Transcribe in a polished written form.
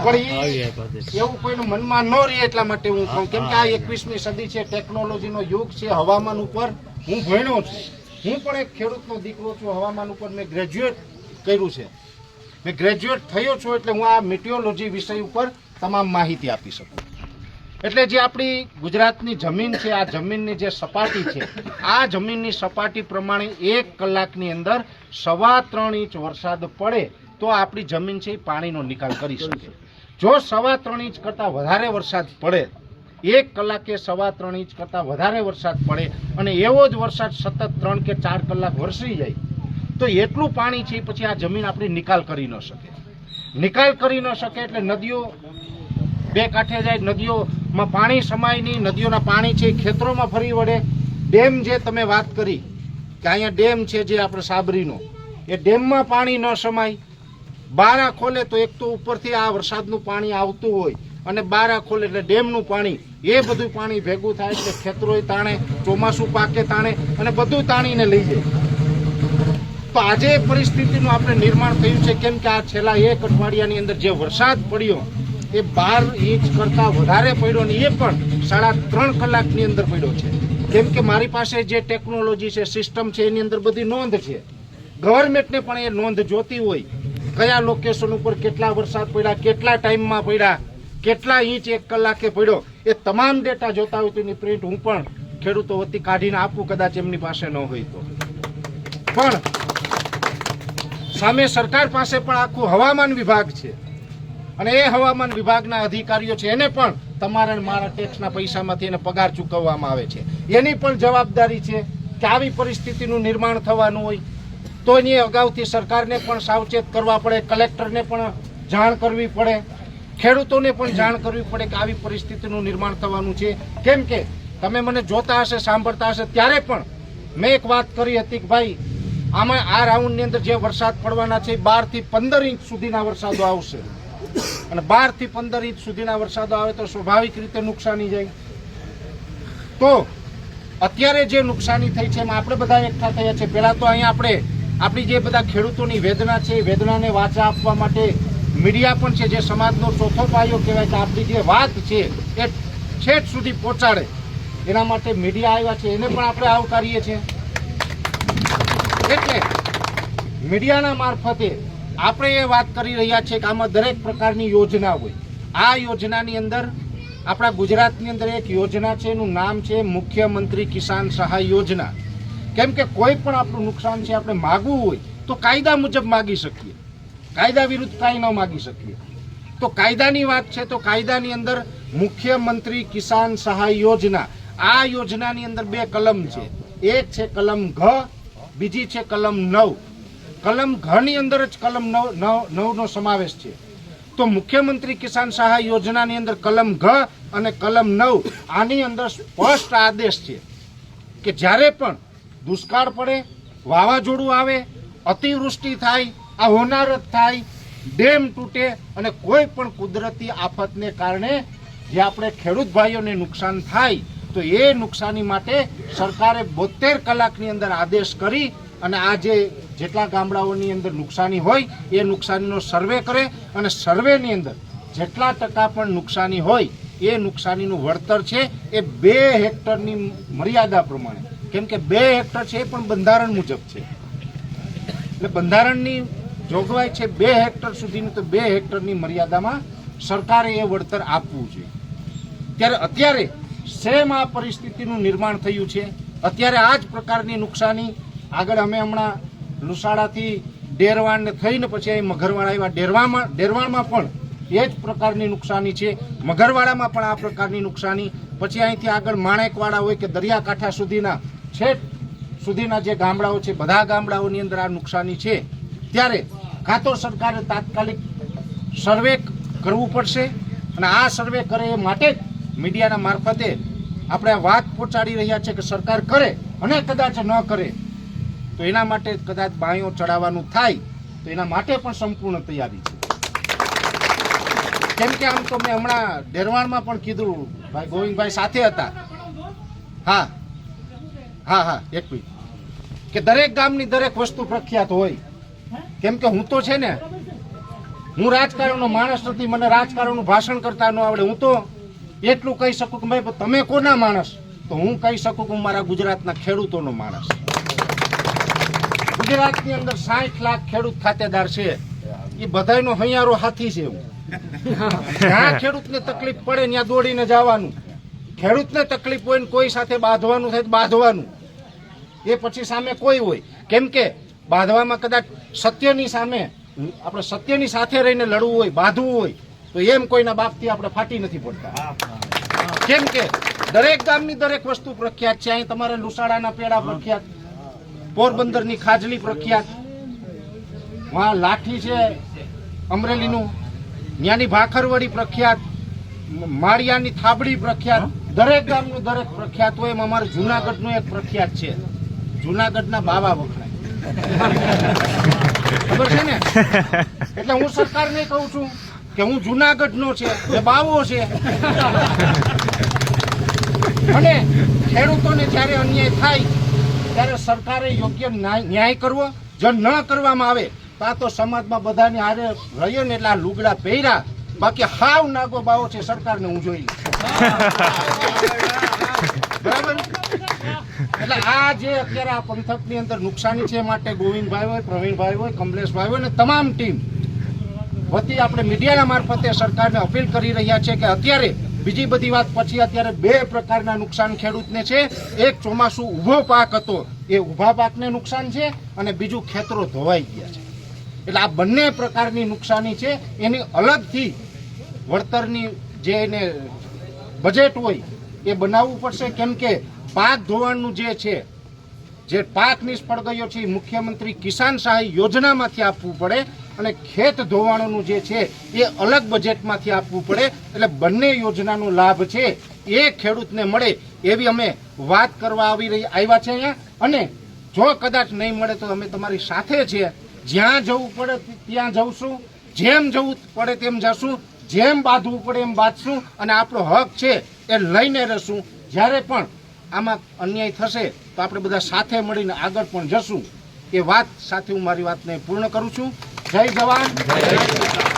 પણ એવું કોઈનું મનમાં ન રહે એટલા માટે હું કહું, કેમ કે આ 21મી સદી છે, ટેકનોલોજીનો યુગ છે, હવામાન ઉપર હું ભણ્યો છું, હું પણ એક ખેડૂતનો દીકરો છું, હવામાન ઉપર મેં ગ્રેજ્યુએટ કર્યું છે, મેં ગ્રેજ્યુએટ થયો છું, એટલે હું આ મિટિયોલોજી વિષય ઉપર તમામ માહિતી આપી શકું. એટલે જે આપણી ગુજરાતની જમીન છે, આ જમીનની જે સપાટી છે, આ જમીનની સપાટી પ્રમાણે 1 કલાકની અંદર 3.25 ઇંચ વરસાદ પડે તો આપણી જમીન છે એ પાણીનો નિકાલ કરી શકે. જો 3.25 ઇંચ કરતાં વધારે વરસાદ પડે, 1 કલાકે 3.25 ઇંચ કરતાં વધારે વરસાદ પડે અને એવો જ વરસાદ સતત 3 કે 4 કલાક વરસી જાય તો એટલું પાણી છે પછી આ જમીન આપણી નિકાલ કરી ન શકે. નિકાલ કરી ન શકે એટલે નદીઓ બે કાંઠે જાય, નદીઓમાં પાણી સમાય નહીં, નદીઓના પાણી છે ખેતરોમાં ફરી વળે. ડેમ જે તમે વાત કરી કે અહીંયા ડેમ છે જે આપણે સાબરીનો, એ ડેમમાં પાણી ન સમાય. બારા ખોલે તો એક તો ઉપરથી આ વરસાદનું પાણી આવતું હોય અને બારા ખોલે એટલે ડેમનું પાણી, એ બધું પાણી ભેગું થાય એટલે ખેતરોય તાણે, ચોમાસું પાકે તાણે અને બધું તાણીને લઈ જાય. તો આજે એ પરિસ્થિતિનું આપણે નિર્માણ થયું છે, કેમ કે આ છેલ્લા 1 અઠવાડિયાની અંદર જે વરસાદ પડ્યો એ 12 ઇંચ કરતાં વધારે પડ્યો ને એ પણ 3.5 કલાકની અંદર પડ્યો છે. કેમ કે મારી પાસે જે ટેકનોલોજી છે, સિસ્ટમ છે, એની અંદર બધી નોંધ છે. ગવર્મેન્ટને પણ એ નોંધ જોતી હોય, કયા લોકેશન ઉપર કેટલા વરસાદ પડ્યા, કેટલા ટાઈમમાં પડ્યા, કેટલા ઇંચ 1 કલાકે પડ્યો, એ તમામ ડેટા જોતા હોય તો એની પ્રિન્ટ હું પણ ખેડૂતો વતી કાઢીને આપું, કદાચ એમની પાસે ન હોય તો. પણ સામે સરકાર પાસે પણ આખું હવામાન વિભાગ છે અને એ હવામાન વિભાગના અધિકારીઓ છે, એને પણ તમારા મારા ટેક્સના પૈસામાંથી એને પગાર ચૂકવવામાં આવે છે. એની પણ જવાબદારી છે કે આવી પરિસ્થિતિનું નિર્માણ થવાનું હોય તો એની અગાઉથી સરકારને પણ સાવચેત કરવા પડે, કલેક્ટરને પણ જાણ કરવી પડે, ખેડૂતોને પણ જાણ કરવી પડે કે આવી પરિસ્થિતિનું નિર્માણ થવાનું છે. કેમ કે તમે મને જોતા હશે, સાંભળતા હશે, ત્યારે પણ મેં એક વાત કરી હતી કે ભાઈ આમાં આ રાઉન્ડની અંદર જે વરસાદ પડવાના છે 12 થી 15 ઇંચ સુધીના વરસાદો આવશે અને 12 થી 15 ઇંચ સુધીના વરસાદો આવે તો સ્વાભાવિક રીતે નુકસાની જાય. તો અત્યારે જે નુકસાની થઈ છે એમાં આપણે બધા એકઠા થયા છે. પહેલાં તો અહીંયા આપણે આપણી જે બધા ખેડૂતોની વેદના છે એ વેદનાને વાચા આપવા માટે મીડિયા પણ છે, જે સમાજનો ચોથો પાયો કહેવાય કે આપણી જે વાત છે એ છેક સુધી પહોંચાડે, એના માટે મીડિયા આવ્યા છે, એને પણ આપણે આવકારીએ છીએ. એટલે મીડિયાના મારફતે આપણે એ વાત કરી રહ્યા છીએ કે આમાં દરેક પ્રકારની યોજના હોય. આ યોજનાની અંદર આપણા ગુજરાતની અંદર એક યોજના છે, એનું નામ છે મુખ્યમંત્રી કિસાન સહાય યોજના. કેમ કે કોઈ પણ આપણું નુકસાન છે આપણે માગવું હોય તો કાયદા મુજબ માગી શકીએ, કાયદા વિરુદ્ધ કાંઈ ન માગી શકીએ. તો કાયદાની વાત છે તો કાયદાની અંદર મુખ્યમંત્રી કિસાન સહાય યોજના, આ યોજનાની અંદર 2 કલમ છે. એક છે કલમ ઘ, બીજી છે કલમ 9. કલમ ઘની અંદર જ કલમ 9 નો સમાવેશ છે. તો મુખ્યમંત્રી કિસાન સહાય યોજનાની અંદર કલમ ઘ અને કલમ 9 આની અંદર સ્પષ્ટ આદેશ છે કે જ્યારે પણ દુષ્કાળ પડે, વાવાઝોડું આવે, અતિવૃષ્ટિ થાય, આ હોનારત થાય, ડેમ તૂટે અને કોઈ પણ કુદરતી આફતને કારણે જે આપણે ખેડૂત ભાઈઓને નુકસાન થાય તો એ નુકસાની માટે સરકારે 72 કલાકની અંદર આદેશ કરી અને આ જેટલા ગામડાઓની અંદર નુકસાની હોય એ નુકસાનીનો સર્વે કરે અને સર્વેની અંદર જેટલા ટકા પણ નુકસાની હોય એ નુકસાનીનું વળતર છે એ 2 હેક્ટરની મર્યાદા પ્રમાણે, કેમ કે 2 હેક્ટર છે એ પણ બંધારણ મુજબ છે, એટલે બંધારણની જોગવાઈ છે 2 હેક્ટર સુધીની, તો 2 હેક્ટરની મર્યાદામાં સરકારે એ વળતર આપવું જોઈએ. ત્યારે અત્યારે સેમ આ પરિસ્થિતિનું નિર્માણ થયું છે. અત્યારે આ જ પ્રકારની નુકસાની આગળ અમે હમણાં લુસાડાથી ડેરવાણને થઈને પછી અહીં મઘરવાડા આવ્યા, ડેરવાણમાં પણ એ જ પ્રકારની નુકસાની છે, મઘરવાડામાં પણ આ પ્રકારની નુકસાની, પછી અહીંથી આગળ માણેકવાડા હોય કે દરિયાકાંઠા સુધીના છેક સુધીના જે ગામડાઓ છે બધા ગામડાઓની અંદર આ નુકસાની છે. ત્યારે કાં તો સરકારે તાત્કાલિક સર્વે કરવું પડશે અને આ સર્વે કરે એ માટે જ મીડિયાના મારફતે આપણે વાત પહોંચાડી રહ્યા છે કે સરકાર કરે અને કદાચ ન કરે તો એના માટે કદાચ બાંયો ચડાવવાનું થાય તો એના માટે પણ સંપૂર્ણ તૈયારી છે. કેમ કે આમ તો મેં હમણાં ડેરવાણમાં પણ કીધું, ભાઈ ગોવિંદભાઈ સાથે હતા, હા હા હા એક મિનિટ, કે દરેક ગામની દરેક વસ્તુ પ્રખ્યાત હોય. કેમ કે હું તો છે ને હું રાજકારણનો માણસ નથી, મને રાજકારણનું ભાષણ કરતા ન આવડે. હું તો એટલું કહી શકું કે ભાઈ તમે કોના માણસ, તો હું કહી શકું કે હું મારા ગુજરાતના ખેડૂતોનો માણસ. ગુજરાતની અંદર 60 લાખ ખેડૂત ખાતેદાર છે, એ બધાયનો હૈયારો હાથી છે. એવું જ્યાં ખેડૂતને તકલીફ પડે ત્યાં દોડીને જવાનું, ખેડૂતને તકલીફ હોય ને કોઈ સાથે બાંધવાનું થાય તો બાંધવાનું, એ પછી સામે કોઈ હોય. કેમ કે બાંધવામાં કદાચ સત્યની સામે આપણે સત્યની સાથે રહીને લડવું હોય, બાંધવું હોય, તો એમ કોઈના બાપથી આપણે ફાટી નથી પડતા. કેમ કે દરેક ગામની દરેક વસ્તુ પ્રખ્યાત છે. અહીં તમારે લુસાડાના પેડા પ્રખ્યાત, પોરબંદરની ખાજલી પ્રખ્યાત, વहाँ લાઠી છે અમરેલીનું, ત્યાંની ભાખરવડી પ્રખ્યાત, માળિયાની થાબડી પ્રખ્યાત. દરેક ગામનું દરેક પ્રખ્યાત હોય. એમ અમારે જુનાગઢનું એક પ્રખ્યાત છે, જુનાગઢના બાવા વખણાય. ખબર છે ને? એટલે હું સરકારને કહું છું કે હું જુનાગઢનો છે, એ બાવો છે. અને ખેડૂતોને જ્યારે અન્યાય થાય ત્યારે સરકારે યોગ્ય ન્યાય કરવો. જો ન કરવામાં આવે તો આ તો સમાજમાં બધાને હારે રહીએ ને એટલે આ લુગડા પહેર્યા, બાકી હાવ નાગો બાવો છે સરકારને હું જોઈ બરાબર. એટલે આ જે અત્યારે આ પંથકની અંદર નુકસાની છે, માટે ગોવિંદભાઈ હોય, પ્રવીણભાઈ હોય, કમલેશભાઈ હોય ને તમામ ટીમ વતી આપણે મીડિયાના મારફતે સરકારને અપીલ કરી રહ્યા છે કે અત્યારે બીજી બધી વાત પછી અત્યારે 2 પ્રકારના નુકસાન ખેડૂતને છે. એક ચોમાસું ઊભો પાક હતો, એ ઊભા પાકને નુકસાન છે, અને બીજું ખેતરો ધોવાઈ ગયા છે. એટલે આ બંને પ્રકારની નુકસાની છે. એની અલગથી વળતરની જે એને બજેટ હોય એ બનાવવું પડશે. કેમ કે પાક ધોવાણનું જે છે, જે પાક નિષ્ફળ ગયો છે, મુખ્યમંત્રી કિસાન સહાય યોજનામાંથી આપવું પડે, અને ખેત ધોવાણોનું જે છે એ અલગ બજેટમાંથી આપવું પડે. એટલે બંને યોજનાનો લાભ છે એ ખેડૂતને મળે એવી અમે વાત કરવા આવ્યા છે અહીંયા. અને જો કદાચ નહીં મળે તો અમે તમારી સાથે છીએ. જ્યાં જવું પડે ત્યાં જવશું, જેમ જવું પડે તેમ જશું, જેમ બાંધવું પડે એમ બાંધશું, અને આપણો હક છે એ લઈને રહેશું. જ્યારે પણ આમાં અન્યાય થશે તો આપણે બધા સાથે મળીને આગળ પણ જશું. એ વાત સાથે હું મારી વાતને પૂર્ણ કરું છું. જય જવાન, જય કિસાન.